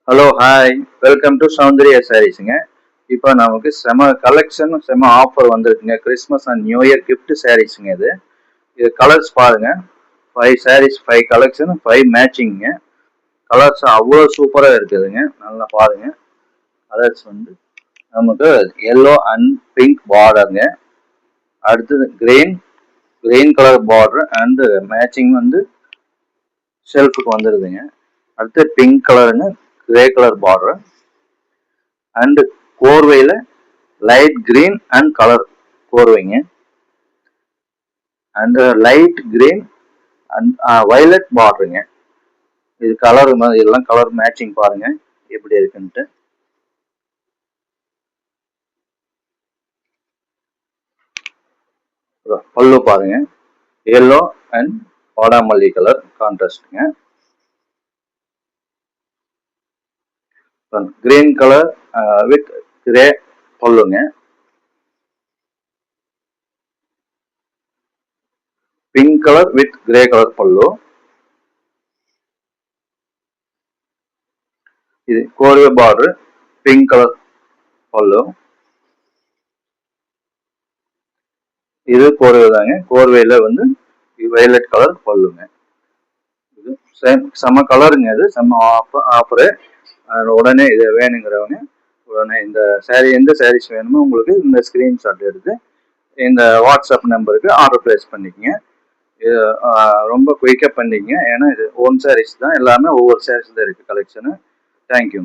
Hello hi, welcome to Soundarya சாரீஸுங்க. இப்போ நமக்கு செம கலெக்ஷன், செம ஆஃபர் வந்திருக்குங்க. Christmas and new year gift சாரீஸுங்க இது. இது கலர்ஸ் பாருங்க. 5 சாரீஸ், 5 கலெக்ஷன், 5 மேட்சிங்க. கலர்ஸ் அவ்வளோ சூப்பராக இருக்குதுங்க. நல்லா பாருங்க. கலர்ஸ் வந்து நமக்கு எல்லோ அண்ட் பிங்க் பார்டருங்க. அடுத்தது green colour border and matching வந்து ஷெல்ஃபுக்கு வந்துடுதுங்க. அடுத்து பிங்க் கலருங்க, கிரே கலர் பார்டர் அண்ட் கோர்வையில லைட் கிரீன் அண்ட் கலர் கோர்வைங்க and light green and violet பார்டருங்க. இது கலர் எல்லாம் கலர் மேட்சிங் பாருங்க எப்படி இருக்குன்ட்டு. பல்லு பாருங்க, எல்லோ அண்ட் வாடாமல்லி கலர் கான்ட்ராஸ்ட்ங்க. கிரீன் கலர் வித் கிரே பல்லுங்க. Pink colour with grey colour பல்லு. இது கோர்வே பார்டர், பிங்க் கலர் பல்லு. இது கோர்வே தாங்க. கோர்வேல வந்து வயலட் கலர் பல்லுங்க. இது செம கலருங்க. இது செம ஆஃபரு. உடனே இது வேணுங்கிறவங்க உடனே இந்த சாரீ, எந்த சாரீஸ் வேணுமோ உங்களுக்கு இந்த ஸ்கிரீன்ஷாட் எடுத்து இந்த வாட்ஸ்அப் நம்பருக்கு ஆர்டர் பிளேஸ் பண்ணிக்கங்க. இது ரொம்ப குயிக்காக பண்ணிக்கங்க. ஏன்னா இது ஓன் சாரீஸ் தான், எல்லாமே ஒவ்வொரு சாரீஸ் தான் இருக்குது கலெக்ஷனு. தேங்க்யூ.